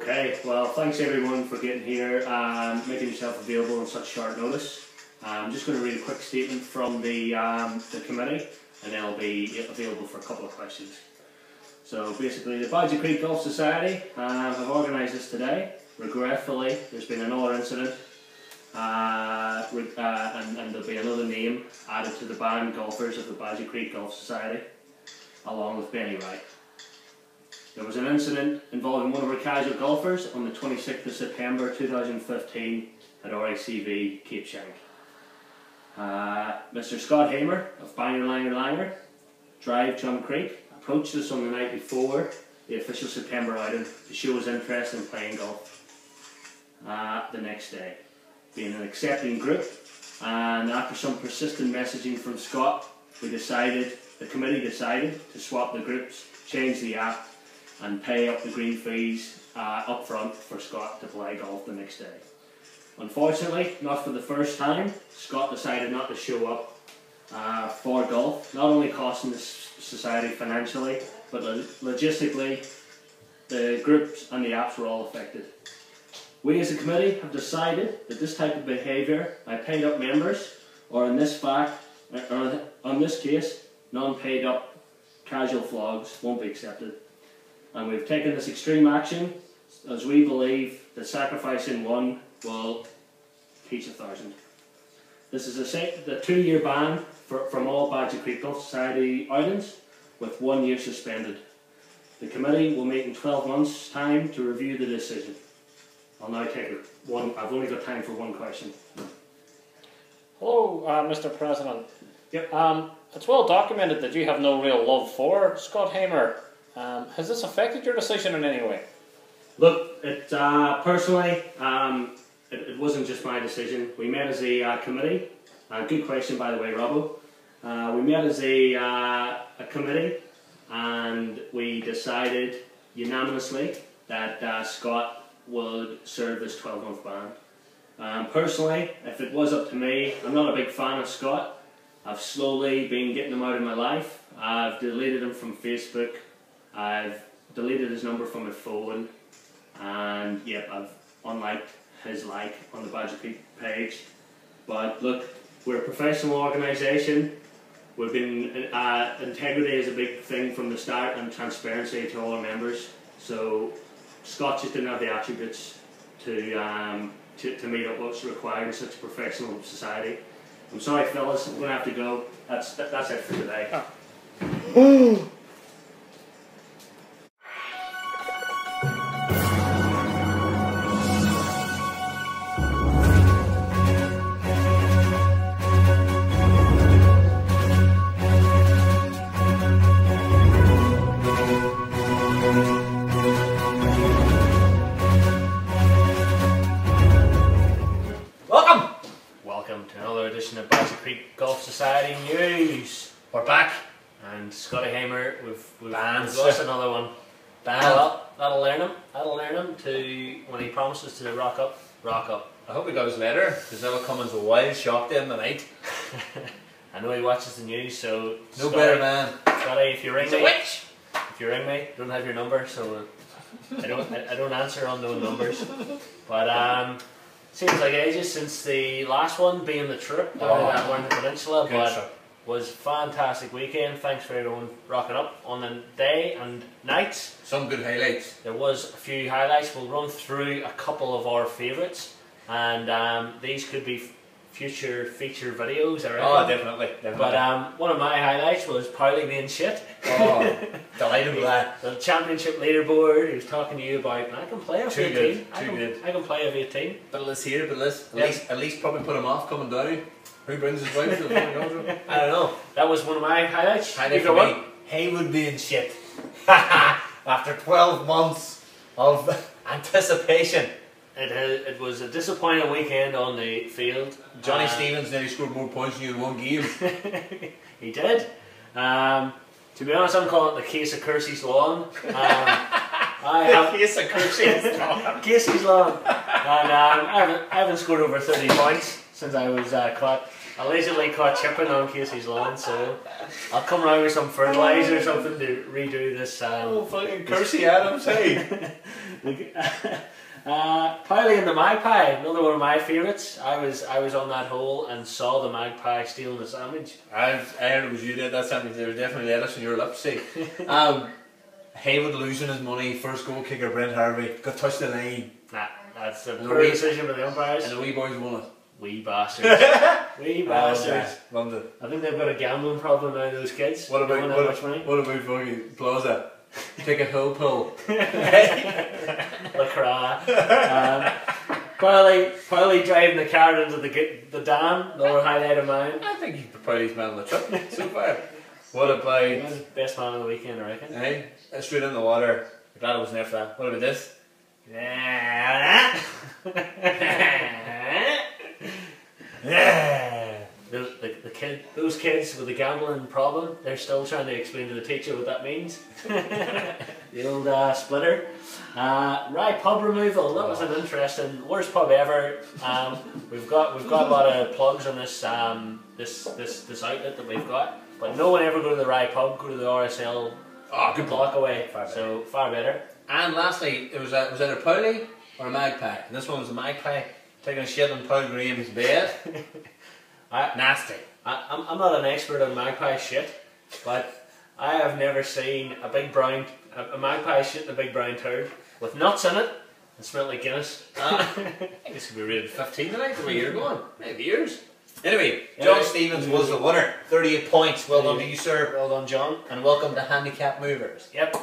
Okay, well, thanks everyone for getting here and making yourself available on such short notice. I'm just going to read a quick statement from the committee, and then I'll be available for a couple of questions. So basically, the Badger Creek Golf Society have organised this today. Regretfully, there's been another incident, and there'll be another name added to the banned golfers of the Badger Creek Golf Society, along with Benny Wright. There was an incident involving one of our casual golfers on the 26th of September 2015 at RACV Cape Shank. Mr. Scott Hamer of Langer Drive Chum Creek approached us on the night before the official September outing to show his interest in playing golf the next day. Being an accepting group, and after some persistent messaging from Scott, the committee decided to swap the groups, change the app, and pay up the green fees up front for Scott to play golf the next day. Unfortunately, not for the first time, Scott decided not to show up for golf, not only costing the society financially, but logistically, the groups and the apps were all affected. We as a committee have decided that this type of behaviour by paid up members, or in this case, non-paid up casual flogs, won't be accepted. And we've taken this extreme action as we believe that sacrificing one will teach 1,000. This is the 2-year ban from all Badger Creek Golf Society outings, with 1 year suspended. The committee will meet in 12 months' time to review the decision. I'll now take one. I've only got time for one question. Hello, Mr. President. Yep. It's well documented that you have no real love for Scott Hamer. Has this affected your decision in any way? Look, personally, it wasn't just my decision. We met as a committee. Good question, by the way, Robbo. We met as a committee, and we decided unanimously that Scott would serve this 12-month ban. Personally, if it was up to me, I'm not a big fan of Scott. I've slowly been getting him out of my life. I've deleted him from Facebook. I've deleted his number from my phone, and yep, I've unliked his like on the Badger Creek page. But look, we're a professional organisation. We've been integrity is a big thing from the start, and transparency to all our members. So Scott just didn't have the attributes to meet up what's required in such a professional society. I'm sorry, fellas, I'm going to have to go. That's it for today. Oh. Of Badger Creek Golf Society news. We're back, and Scotty Hamer, we've lost another one. Well, that'll learn him to, when he promises to rock up. I hope he got his letter, because that'll come as a wild shock to him tonight. I know he watches the news, so no better man. Scotty, if you ring me, I don't have your number, so I don't answer unknown numbers. But seems like ages since the last one, being the trip that we're in the peninsula, but was a fantastic weekend. Thanks for everyone rocking up on the day and nights. Some good highlights. There was a few highlights. We'll run through a couple of our favourites, and these could be future feature videos, I reckon. Oh, definitely. But one of my highlights was Powley being shit. Oh, delighted with that. The championship leaderboard, he was talking to you about, I can play of 18. Too good. I can play of 18. But let's hear it, at least probably put him off coming down. Who brings his wife to the fucking golf room? I don't know. That was one of my highlights. Highlight for me, Haywood being shit. After 12 months of anticipation. It was a disappointing weekend on the field. Johnny Stevens nearly scored more points than you in one game. He did. To be honest, I'm calling it the case of Kersey's Lawn. Case of Kersey's Lawn. Casey's Lawn. And I haven't scored over 30 points since I was caught allegedly caught chipping on Casey's lawn, so I'll come round with some fertiliser or something to redo this. Oh, fucking Kirsty Adams, hey! Piley and the Magpie, another one of my favourites. I was on that hole and saw the Magpie stealing the sandwich. I heard it was you did that sandwich. There was definitely lettuce on your lips, see. Haywood losing his money, first goal kicker Brent Harvey, got touched the line. Nah, that's a poor decision by the umpires. And the wee boys won it. Wee bastards. Wee bastards. Loved it. I think they've got a gambling problem now, those kids. What about fucking Plaza? Take a hill pull. Lacra. Piley driving the car into the dam, another highlight of mine. I think he's probably his man on the trip so far. What about... Best man of the weekend, I reckon. Hey, straight in the water. I'm glad I wasn't there for that. What about this? Those kids with the gambling problem, they're still trying to explain to the teacher what that means. The old splitter. Right, pub removal. That was an interesting, worst pub ever. We've got a lot of plugs on this this outlet that we've got, but no one ever go to the Rye pub. Go to the RSL. Oh, good block away. So far better. And lastly, it was either a Powley or a Magpie. And this one was a Magpie taking a shit on Paul Graham's bed. Nasty. I'm not an expert on magpie shit, but I have never seen a magpie shit in a big brown turd with nuts in it and smelled like Guinness. I think this could be rated 15 tonight, the way you're going. Maybe yours. Anyway, John Stevens was the winner. 38 points. Well done to you, sir. Well done, John. And welcome to Handicap Movers. Yep.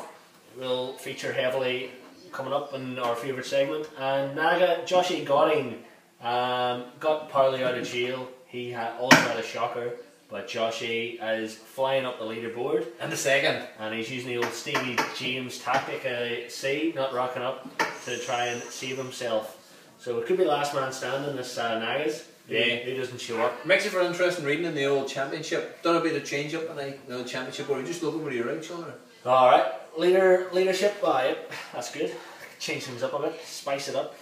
We'll feature heavily coming up in our favourite segment. And Naga, Joshy Godding got Parley out of jail. He also had a shocker, but Joshy is flying up the leaderboard. And the second. And he's using the old Stevie James tactic, not rocking up, to try and save himself. So it could be last man standing, this Nagas. Yeah. Who doesn't show up. Makes it for interesting reading in the old championship. Done a bit of change up in the old championship, or you just looking where you're right, Sean? Alright, leadership, yep, that's good. Change things up a bit, spice it up.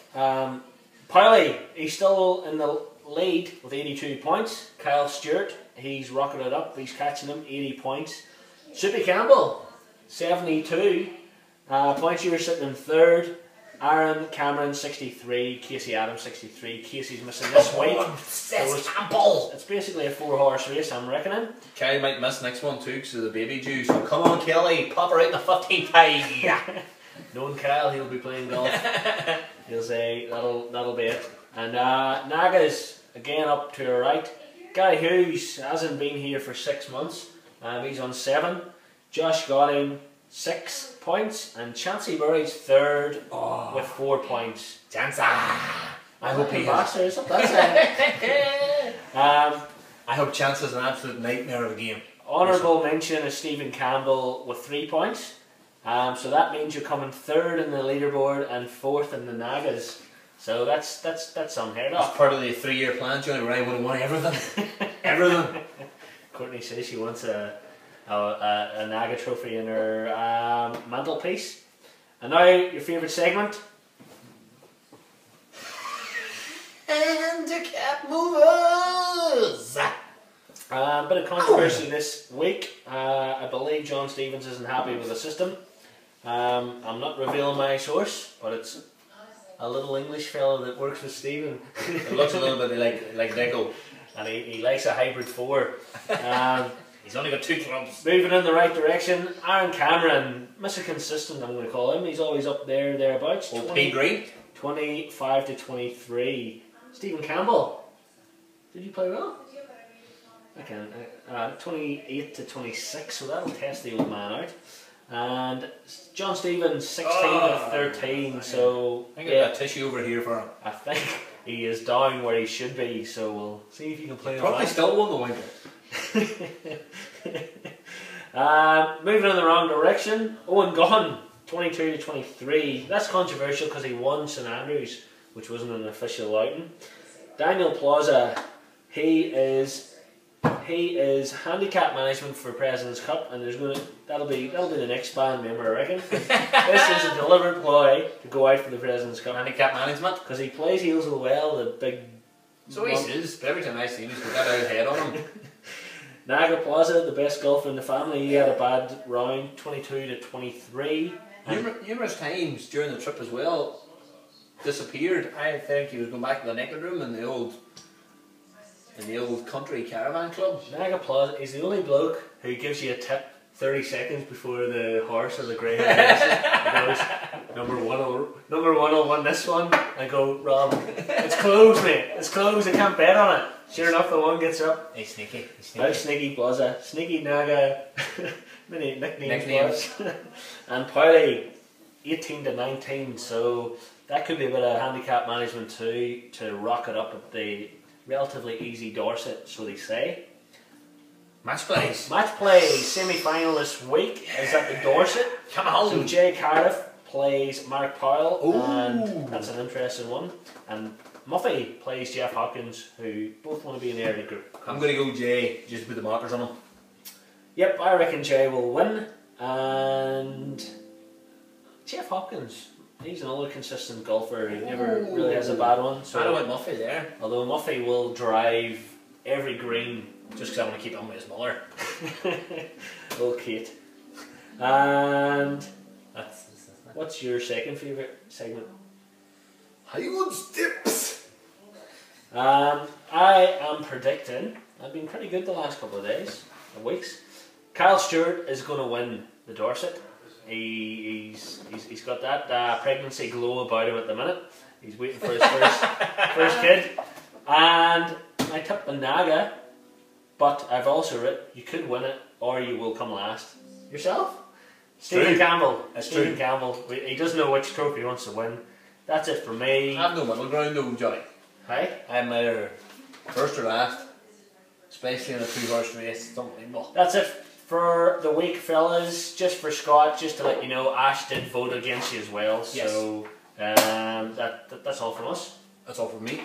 Piley, he's still in the lead with 82 points. Kyle Stewart, he's rocketed up, he's catching him, 80 points. Soupy Campbell, 72 points. You're sitting in third. Aaron Cameron, 63. Casey Adams, 63. Casey's missing this week. Campbell! It's basically a 4-horse race, I'm reckoning. Kelly might miss next one too because of the baby juice. So come on, Kelly, pop her out in the 15th high. Knowing Kyle, he'll be playing golf. He'll say that'll be it. And Naga's again up to her right. Guy Hughes hasn't been here for 6 months. He's on 7. Josh Godding, 6 points, and Chancey Murray's third with 4 points. Chancey! I hope he has. I hope Chance is an absolute nightmare of a game. Honourable mention is Stephen Campbell with 3 points. So that means you're coming third in the leaderboard and fourth in the Nagas. So that's some head off. It's part of the 3-year plan, Johnny, where I would have won everything. Everything. Courtney says she wants a Naga trophy in her mantelpiece. And now your favourite segment. Handicap Movers! A bit of controversy this week. I believe John Stevens isn't happy with the system. I'm not revealing my source, but it's a little English fella that works with Stephen. It looks a little bit like Deco. And he likes a hybrid 4. He's only got 2 clubs. Moving in the right direction. Aaron Cameron, Mr. Consistent, I'm going to call him. He's always up there, thereabouts. Old P. Green. 25 to 23. Stephen Campbell, did you play well? I can. 28 to 26, so that'll test the old man out. And John Stevens, 16 to 13, so... I think I've got tissue over here for him. I think he is down where he should be, so we'll see if you can play him Probably back. still won the winter. Moving in the wrong direction, Owen Gunn, 22 to 23. That's controversial because he won St Andrews, which wasn't an official outing. Daniel Plaza, he is handicap management for President's Cup, and that'll be the next band member, I reckon. This is a deliberate ploy to go out for the President's Cup. Handicap management, because he plays Heels of the Well, the big So he says, but every time I see him, he's got that out head on him. Naga Plaza, the best golfer in the family, he had a bad round, 22 to 23. Numerous times during the trip as well, disappeared. I think he was going back to the naked room in the old country caravan club. Naga Plaza, he's the only bloke who gives you a tip 30 seconds before the horse or the greyhound races. He goes, number one will win this one. I go, Rob, it's closed, mate. It's closed. I can't bet on it. Sure enough, the one gets up. He's sneaky. How sneaky Plaza. Sneaky Naga. Many nicknames. And Paulie, 18 to 19. So that could be a bit of handicap management too, to rock it up at the relatively easy Dorset, so they say. Match plays. Match play semi-final this week is at the Dorset. Come on. So Jay Cardiff plays Mark Powell, Ooh. and that's an interesting one. And Muffy plays Jeff Hopkins, who both want to be in the early group. I'm going to go Jay, just put the markers on him. Yep, I reckon Jay will win. And Jeff Hopkins, he's another consistent golfer. He never really has a bad one. So, I don't want Muffy there. although Muffy will drive every green, Just because I want to keep him with his mother. old Kate. And That's what's your second favourite segment? Highwood's Tips. I am predicting, I've been pretty good the last couple of days, weeks. Kyle Stewart is going to win the Dorset. He's got that pregnancy glow about him at the minute. He's waiting for his first kid. And I took the Naga, but I've also written you could win it or you will come last. Yourself? Stephen Campbell. Stephen Campbell. He doesn't know which trophy he wants to win. That's it for me. I have no middle ground though, Johnny. Hey? I'm either first or last, especially in a 2-horse race. It's unbelievable. That's it for the week, fellas. Just for Scott, just to let you know, Ash did vote against you as well. Yes. So that's all from us. That's all from me.